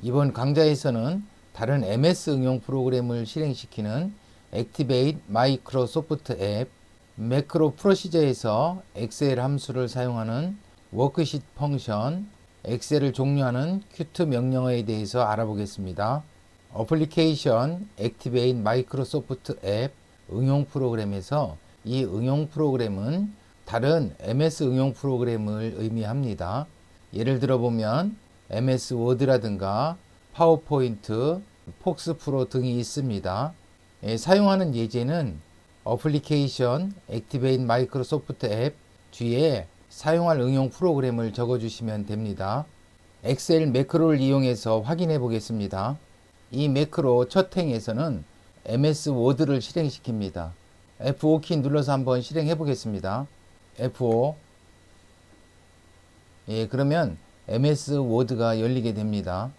이번 강좌에서는 다른 MS 응용 프로그램을 실행시키는 Activate 마이크로소프트 앱, 매크로 프로시저에서 엑셀 함수를 사용하는 워크시트 펑션, 엑셀을 종료하는 큐트 명령어에 대해서 알아보겠습니다. 어플리케이션 Activate 마이크로소프트 앱 응용 프로그램에서 이 응용 프로그램은 다른 MS 응용 프로그램을 의미합니다. 예를 들어 보면 MS 워드라든가 파워포인트, 폭스프로 등이 있습니다. 사용하는 예제는 어플리케이션 액티베이트 마이크로소프트 앱 뒤에 사용할 응용 프로그램을 적어주시면 됩니다. 엑셀 매크로를 이용해서 확인해 보겠습니다. 이 매크로 첫 행에서는 MS 워드를 실행시킵니다. F5키 눌러서 한번 실행해 보겠습니다. F5. 그러면 MS 워드가 열리게 됩니다.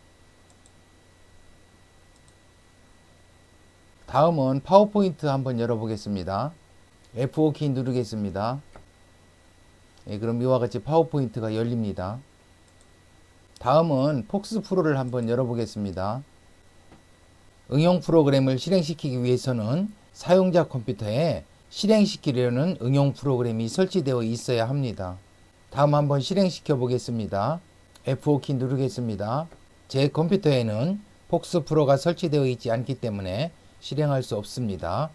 다음은 파워포인트 한번 열어보겠습니다. F5키 누르겠습니다. 그럼 이와 같이 파워포인트가 열립니다. 다음은 폭스프로를 한번 열어보겠습니다. 응용 프로그램을 실행시키기 위해서는 사용자 컴퓨터에 실행시키려는 응용 프로그램이 설치되어 있어야 합니다. 다음 한번 실행시켜 보겠습니다. F5키 누르겠습니다. 제 컴퓨터에는 폭스프로가 설치되어 있지 않기 때문에 실행할 수 없습니다.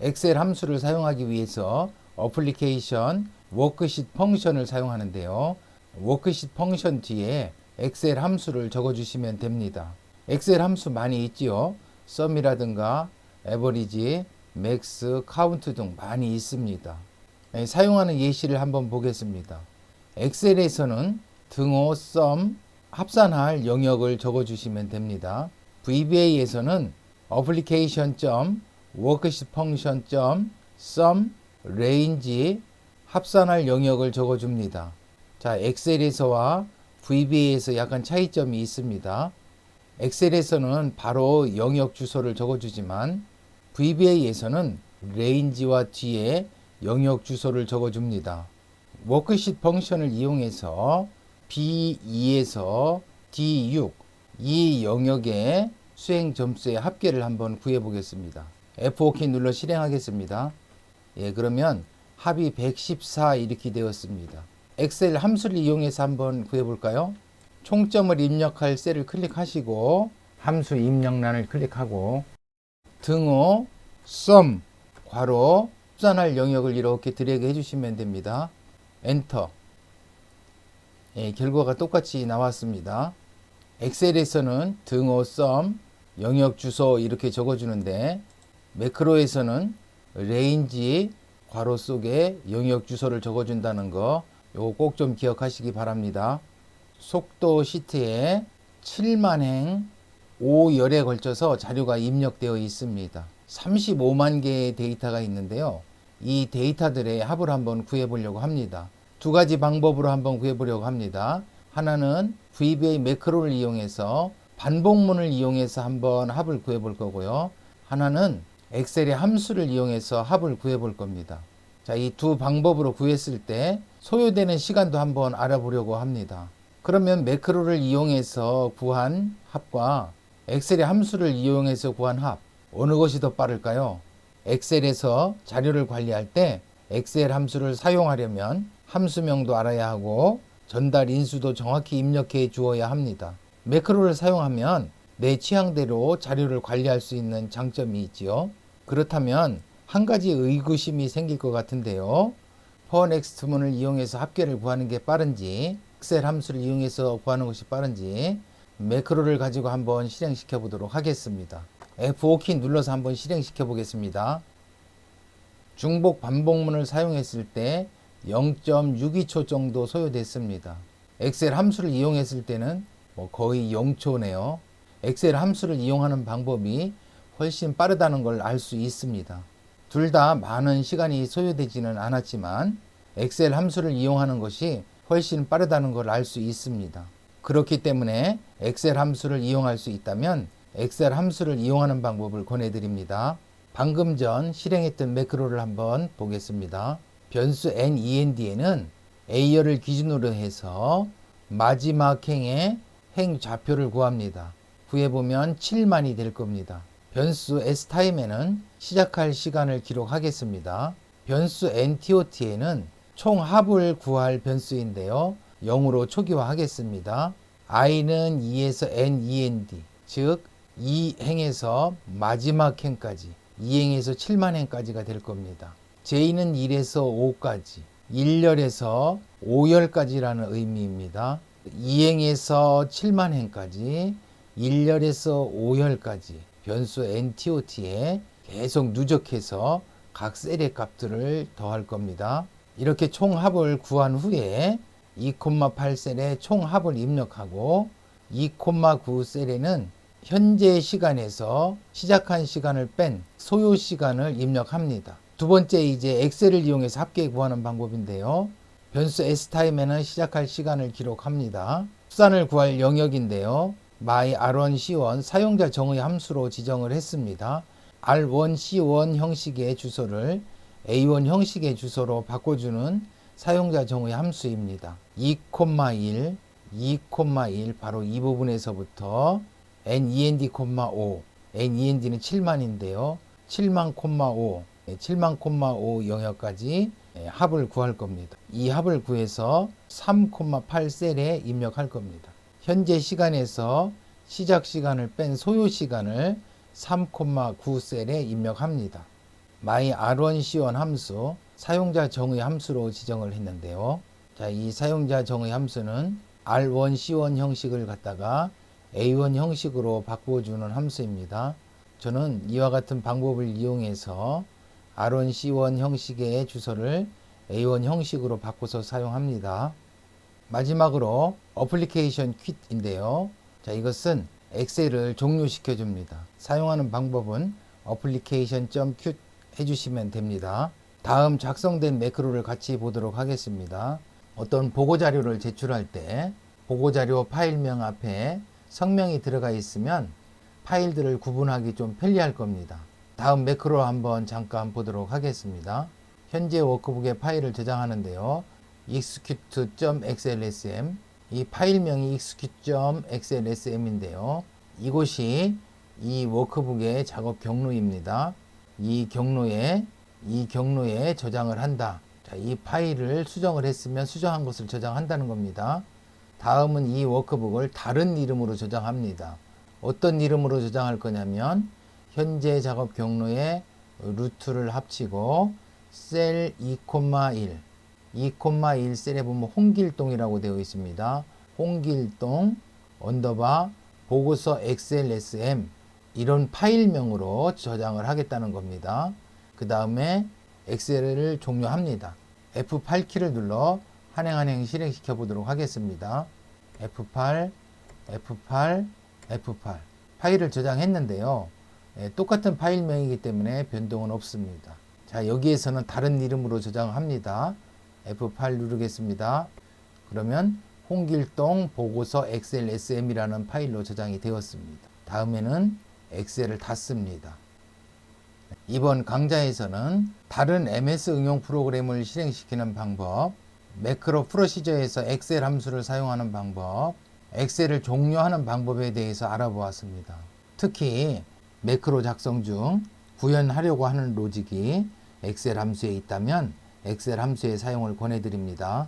엑셀 함수를 사용하기 위해서 어플리케이션 워크시트 펑션을 사용하는데요. 워크시트 펑션 뒤에 엑셀 함수를 적어주시면 됩니다. 엑셀 함수 많이 있지요. 썸이라든가 에버리지, 맥스, 카운트 등 많이 있습니다. 사용하는 예시를 한번 보겠습니다. 엑셀에서는 등호, 썸, 합산할 영역을 적어주시면 됩니다. VBA에서는 application. worksheet function. sum, range, 합산할 영역을 적어줍니다. 자, 엑셀에서와 VBA에서 약간 차이점이 있습니다. 엑셀에서는 바로 영역 주소를 적어주지만 VBA에서는 range와 뒤에 영역 주소를 적어줍니다. 워크시트 펑션을 이용해서 B2에서 D6 이 영역의 수행 점수의 합계를 한번 구해 보겠습니다. F5키 눌러 실행하겠습니다. 그러면 합이 114 이렇게 되었습니다. 엑셀 함수를 이용해서 한번 구해 볼까요? 총점을 입력할 셀을 클릭하시고 함수 입력란을 클릭하고 등호 sum 괄호 합산할 영역을 이렇게 드래그 해주시면 됩니다. 엔터. 결과가 똑같이 나왔습니다. 엑셀에서는 등호 sum 영역 주소 이렇게 적어주는데 매크로에서는 range 괄호 속에 영역 주소를 적어준다는 거 요거 꼭 좀 기억하시기 바랍니다. 속도 시트에 7만 행 5열에 걸쳐서 자료가 입력되어 있습니다. 35만 개의 데이터가 있는데요. 이 데이터들의 합을 한번 구해보려고 합니다. 두 가지 방법으로 한번 구해보려고 합니다. 하나는 VBA 매크로를 이용해서 반복문을 이용해서 한번 합을 구해볼 거고요. 하나는 엑셀의 함수를 이용해서 합을 구해볼 겁니다. 자, 이 두 방법으로 구했을 때 소요되는 시간도 한번 알아보려고 합니다. 그러면 매크로를 이용해서 구한 합과 엑셀의 함수를 이용해서 구한 합 어느 것이 더 빠를까요? 엑셀에서 자료를 관리할 때 엑셀 함수를 사용하려면 함수명도 알아야 하고 전달 인수도 정확히 입력해 주어야 합니다. 매크로를 사용하면 내 취향대로 자료를 관리할 수 있는 장점이 있지요. 그렇다면 한 가지 의구심이 생길 것 같은데요. 포넥스트문을 이용해서 합계를 구하는 게 빠른지 엑셀 함수를 이용해서 구하는 것이 빠른지 매크로를 가지고 한번 실행시켜 보도록 하겠습니다. F5키 눌러서 한번 실행시켜 보겠습니다. 중복 반복문을 사용했을 때 0.62초 정도 소요됐습니다. 엑셀 함수를 이용했을 때는 거의 0초네요. 엑셀 함수를 이용하는 방법이 훨씬 빠르다는 걸 알 수 있습니다. 둘 다 많은 시간이 소요되지는 않았지만 엑셀 함수를 이용하는 것이 훨씬 빠르다는 걸 알 수 있습니다. 그렇기 때문에 엑셀 함수를 이용할 수 있다면 엑셀 함수를 이용하는 방법을 권해드립니다. 방금 전 실행했던 매크로를 한번 보겠습니다. 변수 NEND에는 A열을 기준으로 해서 마지막 행의 행 좌표를 구합니다. 구해보면 7만이 될 겁니다. 변수 S타임에는 시작할 시간을 기록하겠습니다. 변수 NTOT에는 총 합을 구할 변수인데요. 0으로 초기화하겠습니다. i는 2에서 NEND, 즉 2행에서 마지막 행까지 2행에서 7만 행까지가 될 겁니다. j는 1에서 5까지 1열에서 5열까지라는 의미입니다. 2행에서 7만 행까지 1열에서 5열까지 변수 NTOT에 계속 누적해서 각 셀의 값들을 더할 겁니다. 이렇게 총합을 구한 후에 2,8셀에 총합을 입력하고 2,9셀에는 현재 시간에서 시작한 시간을 뺀 소요 시간을 입력합니다. 두 번째 이제 엑셀을 이용해서 합계 구하는 방법인데요. 변수 S타임에는 시작할 시간을 기록합니다. 수산을 구할 영역인데요. myR1C1 사용자 정의 함수로 지정을 했습니다. R1C1 형식의 주소를 A1 형식의 주소로 바꿔주는 사용자 정의 함수입니다. 2,1, 2,1 바로 이 부분에서부터 NEND, 5, NEND는 7만인데요. 7만, 5, 7만, 5 영역까지 합을 구할 겁니다. 이 합을 구해서 3,8셀에 입력할 겁니다. 현재 시간에서 시작 시간을 뺀 소요 시간을 3,9셀에 입력합니다. myR1C1 함수, 사용자 정의 함수로 지정을 했는데요. 자, 이 사용자 정의 함수는 R1C1 형식을 갖다가 A1 형식으로 바꿔주는 함수입니다. 저는 이와 같은 방법을 이용해서 R1C1 형식의 주소를 A1 형식으로 바꿔서 사용합니다. 마지막으로 어플리케이션 퀴트인데요. 자, 이것은 엑셀을 종료시켜 줍니다. 사용하는 방법은 application.qt 해주시면 됩니다. 다음 작성된 매크로를 같이 보도록 하겠습니다. 어떤 보고자료를 제출할 때 보고자료 파일명 앞에 성명이 들어가 있으면 파일들을 구분하기 좀 편리할 겁니다. 다음 매크로 한번 잠깐 보도록 하겠습니다. 현재 워크북에 파일을 저장하는데요. execute.xlsm, 이 파일명이 execute.xlsm인데요. 이곳이 이 워크북의 작업 경로입니다. 이 경로에 저장을 한다. 자, 이 파일을 수정을 했으면 수정한 것을 저장한다는 겁니다. 다음은 이 워크북을 다른 이름으로 저장합니다. 어떤 이름으로 저장할 거냐면 현재 작업 경로에 루트를 합치고 셀 2,1 셀에 보면 홍길동이라고 되어 있습니다. 홍길동 언더바 보고서 XLSM 이런 파일명으로 저장을 하겠다는 겁니다. 그 다음에 엑셀을 종료합니다. F8키를 눌러 한행 실행시켜 보도록 하겠습니다. F8 파일을 저장했는데요. 똑같은 파일명이기 때문에 변동은 없습니다. 자, 여기에서는 다른 이름으로 저장합니다. F8 누르겠습니다. 그러면 홍길동 보고서 XLSM이라는 파일로 저장이 되었습니다. 다음에는 엑셀을 닫습니다. 이번 강좌에서는 다른 MS 응용 프로그램을 실행시키는 방법, 매크로 프로시저에서 엑셀 함수를 사용하는 방법, 엑셀을 종료하는 방법에 대해서 알아보았습니다. 특히 매크로 작성 중 구현하려고 하는 로직이 엑셀 함수에 있다면 엑셀 함수의 사용을 권해드립니다.